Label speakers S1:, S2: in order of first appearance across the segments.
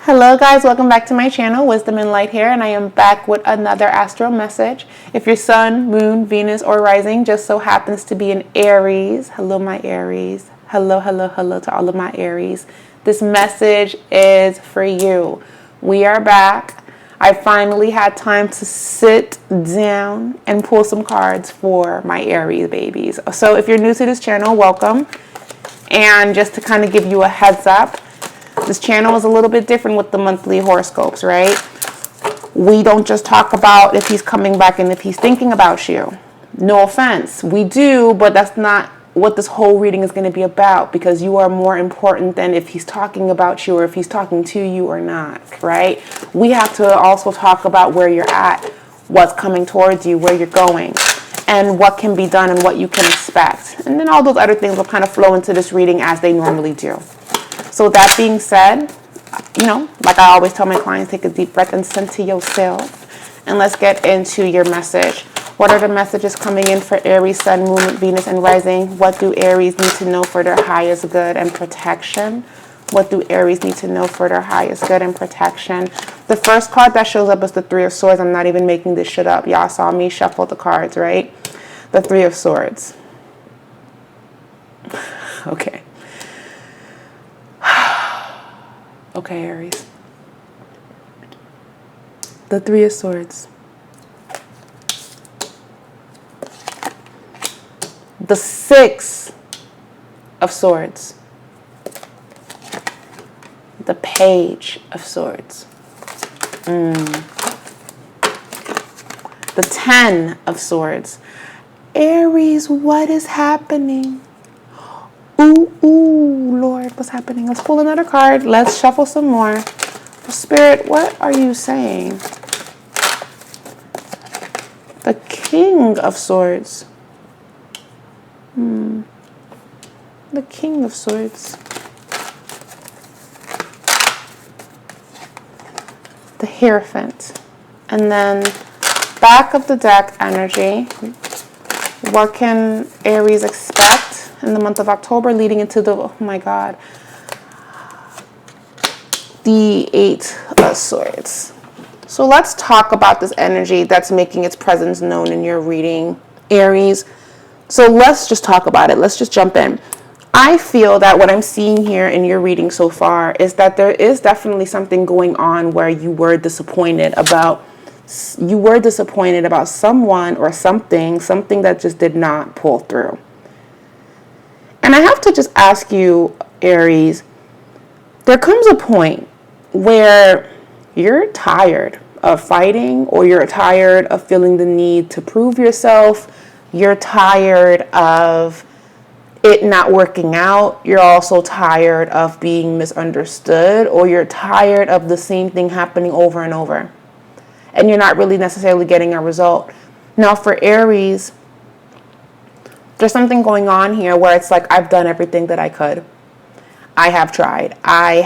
S1: Hello guys, welcome back to my channel, Wisdom and Light here, and I am back with another astro message. If your sun, moon, Venus, or rising just so happens to be in Aries, hello my Aries, hello to all of my Aries. This message is for you. We are back. I finally had time to sit down and pull some cards for my Aries babies. So if you're new to this channel, welcome. And just to kind of give you a heads up, this channel is a little bit different with the monthly horoscopes, right? We don't just talk about if he's coming back and if he's thinking about you. No offense. We do, but that's not what this whole reading is going to be about, because you are more important than if he's talking about you or if he's talking to you or not, right? We have to also talk about where you're at, what's coming towards you, where you're going, and what can be done and what you can expect. And then all those other things will kind of flow into this reading as they normally do. So that being said, like I always tell my clients, take a deep breath and center yourself. And let's get into your message. What are the messages coming in for Aries, Sun, Moon, Venus, and Rising? What do Aries need to know for their highest good and protection? What do Aries need to know for their highest good and protection? The first card that shows up is the Three of Swords. I'm not even making this shit up. Y'all saw me shuffle the cards, right? The Three of Swords. Okay. Okay, Aries. The Three of Swords. The Six of Swords. The Page of Swords. The Ten of Swords. Aries, what is happening? Ooh, Lord, what's happening? Let's pull another card. Let's shuffle some more. Spirit, what are you saying? The King of Swords. The King of Swords. The Hierophant. And then back of the deck energy. What can Aries expect in the month of October leading into the, oh my God, the Eight of Swords. So let's talk about this energy that's making its presence known in your reading, Aries. So let's just talk about it. Let's just jump in. I feel that what I'm seeing here in your reading so far is that there is definitely something going on where you were disappointed about someone or something that just did not pull through. And I have to just ask you, Aries, there comes a point where you're tired of fighting, or you're tired of feeling the need to prove yourself. You're tired of it not working out. You're also tired of being misunderstood, or you're tired of the same thing happening over and over, and you're not really necessarily getting a result. Now for Aries, there's something going on here where it's like, I've done everything that I could. I have tried. I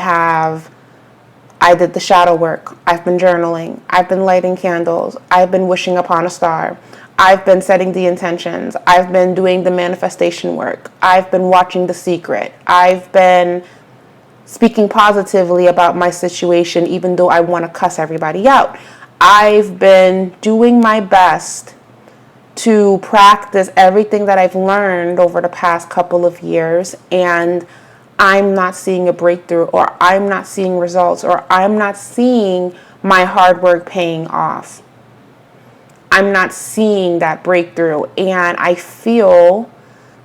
S1: did the shadow work. I've been journaling. I've been lighting candles. I've been wishing upon a star. I've been setting the intentions. I've been doing the manifestation work. I've been watching The Secret. I've been speaking positively about my situation, even though I want to cuss everybody out. I've been doing my best to practice everything that I've learned over the past couple of years, and I'm not seeing a breakthrough, or I'm not seeing results, or I'm not seeing my hard work paying off. I'm not seeing that breakthrough, and I feel,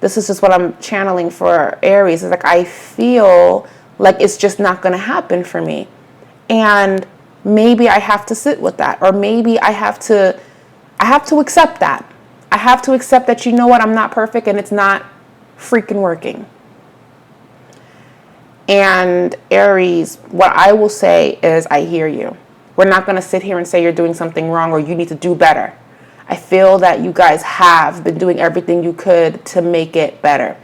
S1: this is just what I'm channeling for Aries, is like, I feel like it's just not going to happen for me. And maybe I have to sit with that, or maybe I have to accept that. I have to accept that, you know what, I'm not perfect and it's not freaking working. And Aries, what I will say is, I hear you. We're not going to sit here and say you're doing something wrong or you need to do better. I feel that you guys have been doing everything you could to make it better.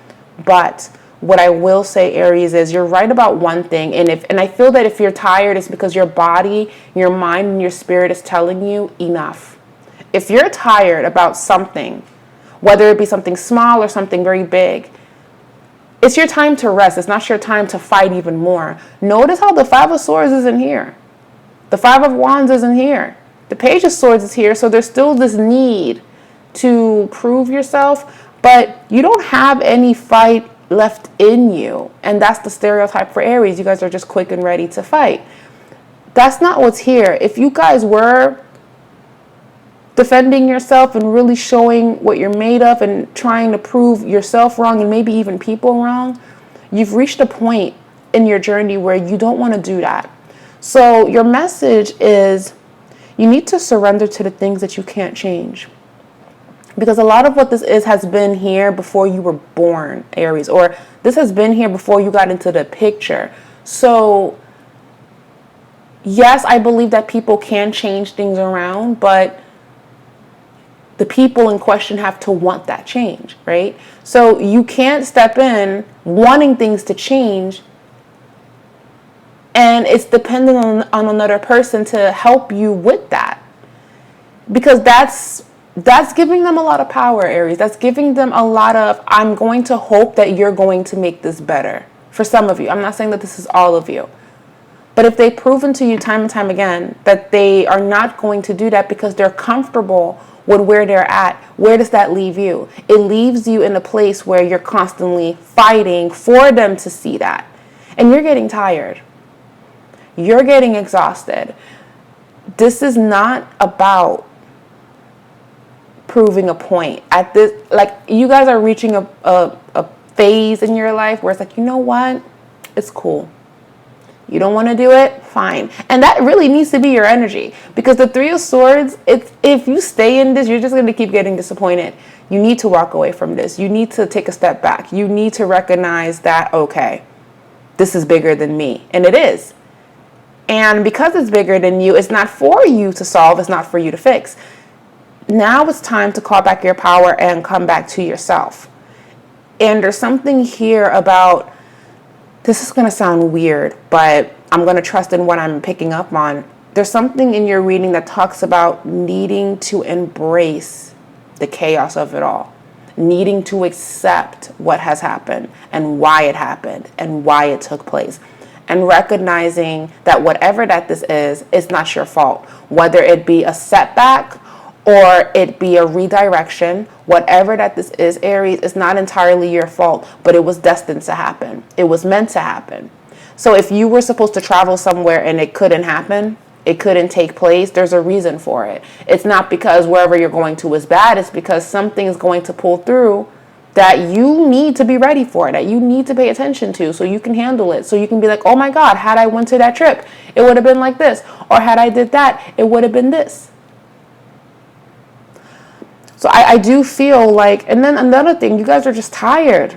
S1: But what I will say, Aries, is you're right about one thing. And I feel that if you're tired, it's because your body, your mind, and your spirit is telling you enough. If you're tired about something, whether it be something small or something very big, It's your time to rest. It's not your time to fight even more. Notice how the Five of Swords isn't here. The Five of Wands isn't here. The Page of Swords is here. So there's still this need to prove yourself, but you don't have any fight left in you. And that's the stereotype for Aries. You guys are just quick and ready to fight. That's not what's here. If you guys were defending yourself and really showing what you're made of and trying to prove yourself wrong and maybe even people wrong, you've reached a point in your journey where you don't want to do that. So your message is you need to surrender to the things that you can't change. Because a lot of what this is has been here before you were born, Aries, or this has been here before you got into the picture. So yes, I believe that people can change things around, but the people in question have to want that change, right? So you can't step in wanting things to change, and it's dependent on another person to help you with that. Because that's giving them a lot of power, Aries. That's giving them a lot of, I'm going to hope that you're going to make this better. For some of you. I'm not saying that this is all of you. But if they've proven to you time and time again that they are not going to do that because they're comfortable with where they're at, where does that leave you? It leaves you in a place where you're constantly fighting for them to see that. And you're getting tired. You're getting exhausted. This is not about proving a point. At this, like, you guys are reaching a phase in your life where it's like, you know what? It's cool. You don't want to do it? Fine. And that really needs to be your energy. Because the Three of Swords, if you stay in this, you're just going to keep getting disappointed. You need to walk away from this. You need to take a step back. You need to recognize that, okay, this is bigger than me. And it is. And because it's bigger than you, it's not for you to solve. It's not for you to fix. Now it's time to call back your power and come back to yourself. And there's something here about, this is going to sound weird, but I'm going to trust in what I'm picking up on. There's something in your reading that talks about needing to embrace the chaos of it all. Needing to accept what has happened and why it happened and why it took place. And recognizing that whatever that this is, it's not your fault. Whether it be a setback or it be a redirection, whatever that this is, Aries, it's not entirely your fault, but it was destined to happen. It was meant to happen. So if you were supposed to travel somewhere and it couldn't happen, it couldn't take place, there's a reason for it. It's not because wherever you're going to is bad, it's because something is going to pull through that you need to be ready for, that you need to pay attention to so you can handle it. So you can be like, oh my God, had I went to that trip, it would have been like this. Or had I did that, it would have been this. So I do feel like, and then another thing, you guys are just tired.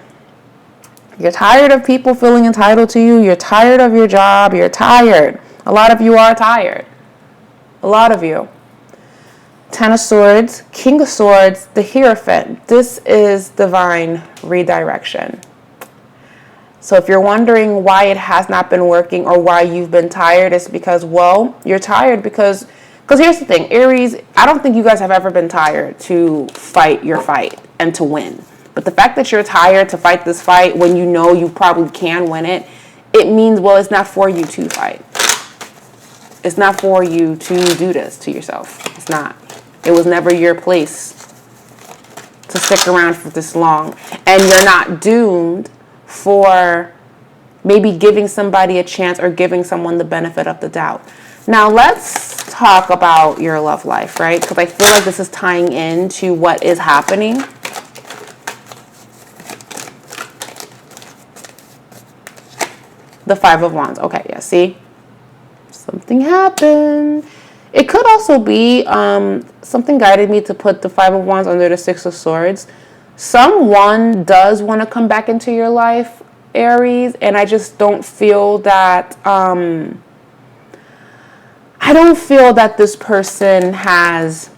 S1: You're tired of people feeling entitled to you. You're tired of your job. You're tired. A lot of you are tired. A lot of you. Ten of Swords, King of Swords, the Hierophant. This is divine redirection. So if you're wondering why it has not been working or why you've been tired, it's because, well, you're tired because here's the thing, Aries, I don't think you guys have ever been tired to fight your fight and to win. But the fact that you're tired to fight this fight when you know you probably can win it, it means, well, it's not for you to fight. It's not for you to do this to yourself. It's not. It was never your place to stick around for this long. And you're not doomed for maybe giving somebody a chance or giving someone the benefit of the doubt. Now let's talk about your love life, right? Because I feel like this is tying into what is happening. The Five of Wands. Okay, yeah, see? Something happened. It could also be something guided me to put the Five of Wands under the Six of Swords. Someone does want to come back into your life, Aries, and I just don't feel that... I don't feel that this person has,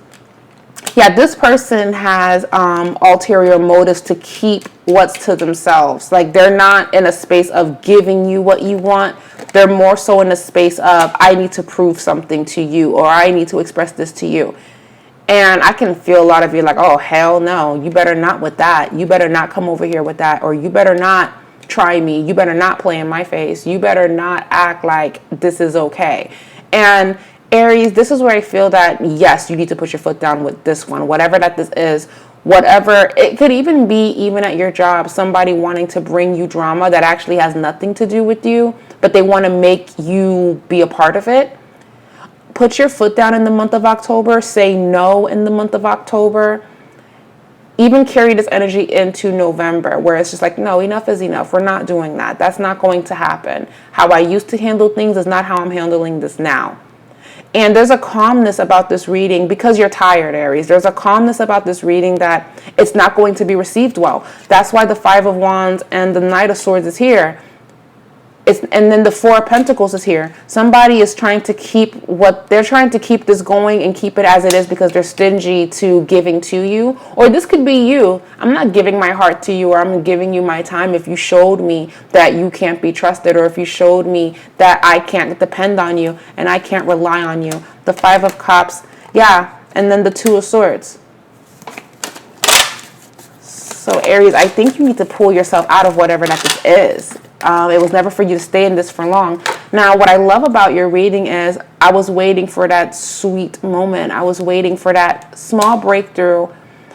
S1: ulterior motives to keep what's to themselves. Like, they're not in a space of giving you what you want. They're more so in a space of, I need to prove something to you, or I need to express this to you. And I can feel a lot of you like, oh, hell no, you better not with that. You better not come over here with that, or you better not try me. You better not play in my face. You better not act like this is okay. And Aries, this is where I feel that, yes, you need to put your foot down with this one, whatever that this is. Whatever, it could even be, even at your job, somebody wanting to bring you drama that actually has nothing to do with you, but they want to make you be a part of it. Put your foot down in the month of October. Say no in the month of October. Even carry this energy into November, where it's just like, no, enough is enough. We're not doing that. That's not going to happen. How I used to handle things is not how I'm handling this now. And there's a calmness about this reading because you're tired, Aries. There's a calmness about this reading that it's not going to be received well. That's why the Five of Wands and the Knight of Swords is here. And then the Four of Pentacles is here. Somebody is trying to keep they're trying to keep this going and keep it as it is because they're stingy to giving to you. Or this could be you. I'm not giving my heart to you, or I'm giving you my time if you showed me that you can't be trusted, or if you showed me that I can't depend on you and I can't rely on you. The Five of Cups, yeah, and then the Two of Swords. So Aries, I think you need to pull yourself out of whatever that this is. It was never for you to stay in this for long. Now, what I love about your reading is I was waiting for that sweet moment. I was waiting for that small breakthrough,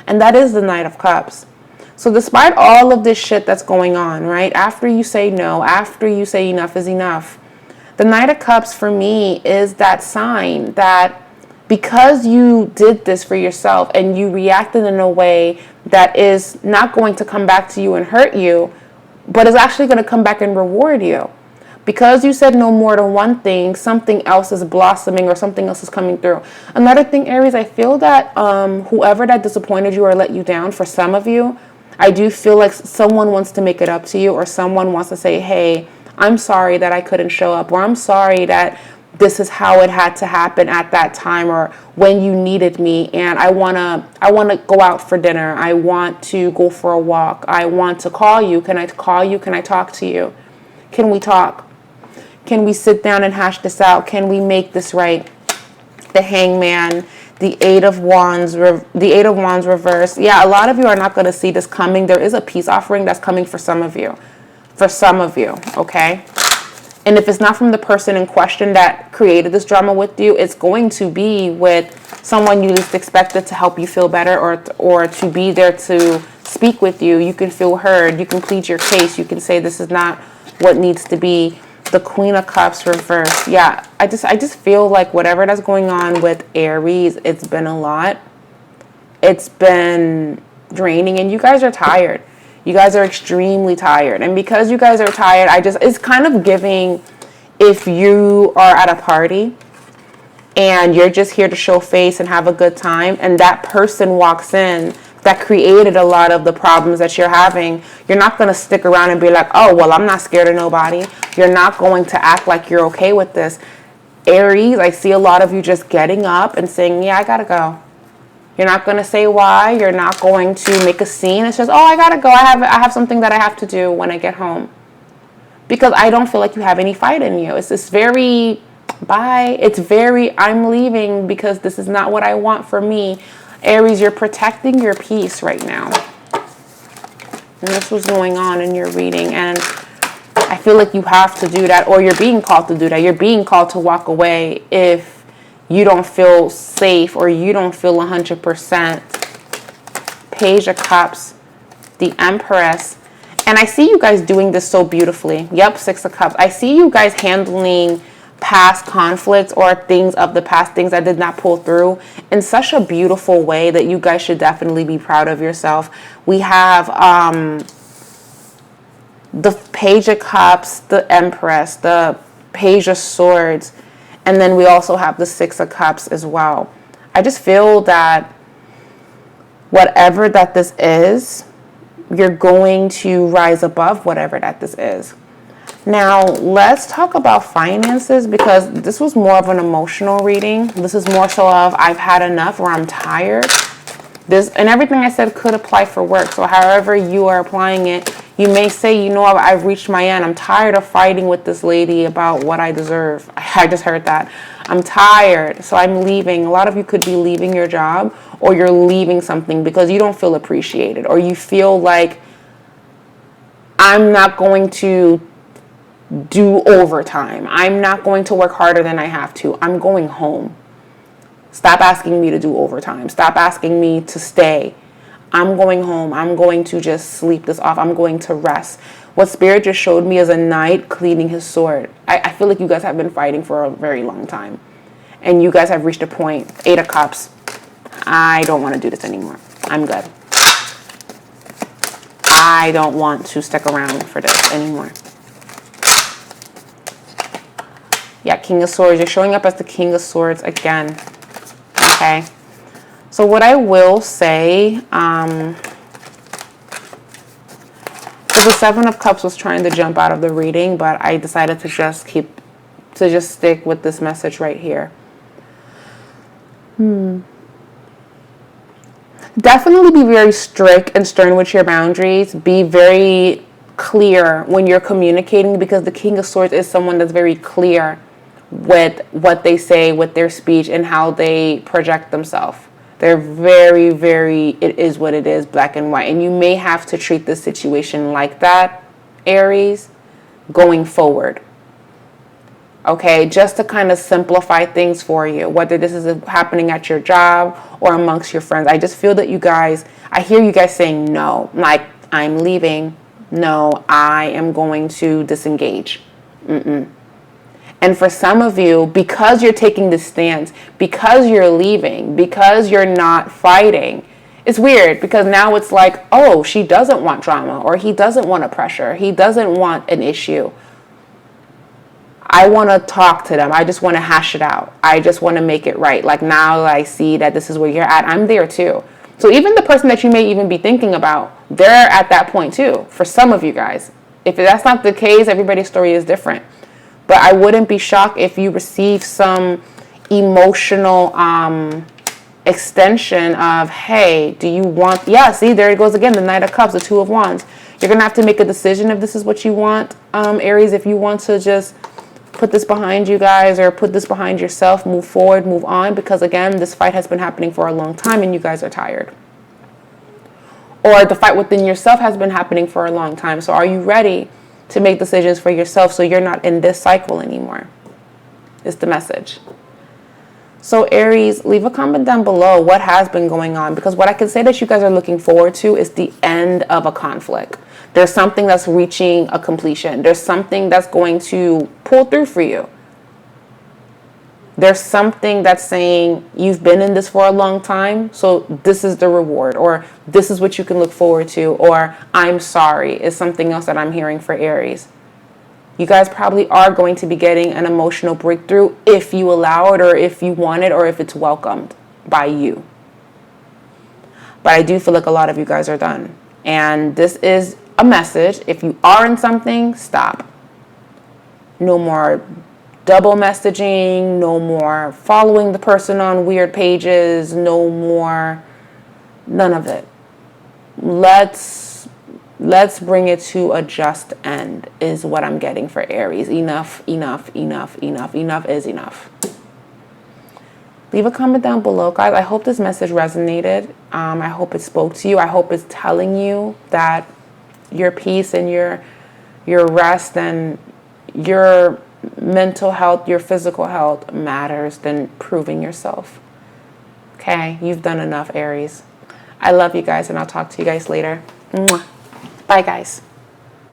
S1: and that is the Knight of Cups. So despite all of this shit that's going on, right, after you say no, after you say enough is enough, the Knight of Cups for me is that sign that because you did this for yourself and you reacted in a way that is not going to come back to you and hurt you, but is actually going to come back and reward you. Because you said no more to one thing, something else is blossoming or something else is coming through. Another thing, Aries, I feel that whoever that disappointed you or let you down, for some of you, I do feel like someone wants to make it up to you, or someone wants to say, hey, I'm sorry that I couldn't show up, or I'm sorry that this is how it had to happen at that time, or when you needed me, and I wanna go out for dinner. I want to go for a walk. I want to call you. Can I call you? Can I talk to you? Can we talk? Can we sit down and hash this out? Can we make this right? The Hangman, the Eight of Wands reversed. Yeah, a lot of you are not going to see this coming. There is a peace offering that's coming for some of you. For some of you, okay? And if it's not from the person in question that created this drama with you, it's going to be with someone you least expected to help you feel better, or to be there to speak with you. You can feel heard. You can plead your case. You can say this is not what needs to be. The Queen of Cups reversed. Yeah, I just feel like whatever that's going on with Aries, it's been a lot. It's been draining, and you guys are tired. You guys are extremely tired. And because you guys are tired, it's kind of giving, if you are at a party and you're just here to show face and have a good time, and that person walks in that created a lot of the problems that you're having, you're not going to stick around and be like, oh, well, I'm not scared of nobody. You're not going to act like you're okay with this. Aries, I see a lot of you just getting up and saying, yeah, I got to go. You're not going to say why. You're not going to make a scene. It's just, oh, I got to go. I have something that I have to do when I get home. Because I don't feel like you have any fight in you. It's just very, bye. It's very, I'm leaving because this is not what I want for me. Aries, you're protecting your peace right now. And this was going on in your reading. And I feel like you have to do that, or you're being called to do that. You're being called to walk away if you don't feel safe or you don't feel 100%. Page of Cups, the Empress. And I see you guys doing this so beautifully. Yep, Six of Cups. I see you guys handling past conflicts or things of the past, things that did not pull through, in such a beautiful way that you guys should definitely be proud of yourself. We have the Page of Cups, the Empress, the Page of Swords, and then we also have the Six of Cups as well. I just feel that whatever that this is, you're going to rise above whatever that this is. Now, let's talk about finances, because this was more of an emotional reading. This is more so of I've had enough, or I'm tired. This and everything I said could apply for work. So however you are applying it, you may say, you know, I've reached my end. I'm tired of fighting with this lady about what I deserve. I just heard that. I'm tired, so I'm leaving. A lot of you could be leaving your job, or you're leaving something because you don't feel appreciated, or you feel like I'm not going to do overtime. I'm not going to work harder than I have to. I'm going home. Stop asking me to do overtime. Stop asking me to stay. I'm going home. I'm going to just sleep this off. I'm going to rest. What Spirit just showed me is a knight cleaning his sword. I feel like you guys have been fighting for a very long time. And you guys have reached a point. 8 of Cups. I don't want to do this anymore. I'm good. I don't want to stick around for this anymore. Yeah, King of Swords. You're showing up as the King of Swords again. Okay. So what I will say, so the 7 of Cups was trying to jump out of the reading, but I decided to just stick with this message right here. Definitely be very strict and stern with your boundaries. Be very clear when you're communicating, because the King of Swords is someone that's very clear with what they say, with their speech, and how they project themselves. They're very, very, it is what it is, black and white. And you may have to treat this situation like that, Aries, going forward. Okay, just to kind of simplify things for you, whether this is happening at your job or amongst your friends. I just feel that you guys, I hear you guys saying no, like, I'm leaving. No, I am going to disengage. And for some of you, because you're taking this stance, because you're leaving, because you're not fighting, it's weird, because now it's like, oh, she doesn't want drama, or he doesn't want a pressure, he doesn't want an issue. I want to talk to them. I just want to hash it out. I just want to make it right. Like, now that I see that this is where you're at, I'm there too. So even the person that you may even be thinking about, they're at that point too, for some of you guys. If that's not the case, everybody's story is different. But I wouldn't be shocked if you receive some emotional extension of, hey, do you want, yeah, see, there it goes again, the Knight of Cups, the 2 of Wands. You're going to have to make a decision if this is what you want, Aries, if you want to just put this behind you guys, or put this behind yourself, move forward, move on, because again, this fight has been happening for a long time and you guys are tired. Or the fight within yourself has been happening for a long time. So are you ready to make decisions for yourself so you're not in this cycle anymore? Is the message. So Aries, leave a comment down below what has been going on, because what I can say that you guys are looking forward to is the end of a conflict. There's something that's reaching a completion. There's something that's going to pull through for you. There's something that's saying you've been in this for a long time, so this is the reward, or this is what you can look forward to, or I'm sorry is something else that I'm hearing for Aries. You guys probably are going to be getting an emotional breakthrough if you allow it, or if you want it, or if it's welcomed by you. But I do feel like a lot of you guys are done. And this is a message. If you are in something, stop. No more double messaging, no more following the person on weird pages, no more, none of it. Let's bring it to a just end is what I'm getting for Aries. Enough, enough, enough, enough. Enough is enough. Leave a comment down below, guys. I hope this message resonated. I hope it spoke to you. I hope it's telling you that your peace and your rest and your mental health, your physical health matters than proving yourself. Okay, you've done enough, Aries. I love you guys, and I'll talk to you guys later. Mwah. Bye, guys.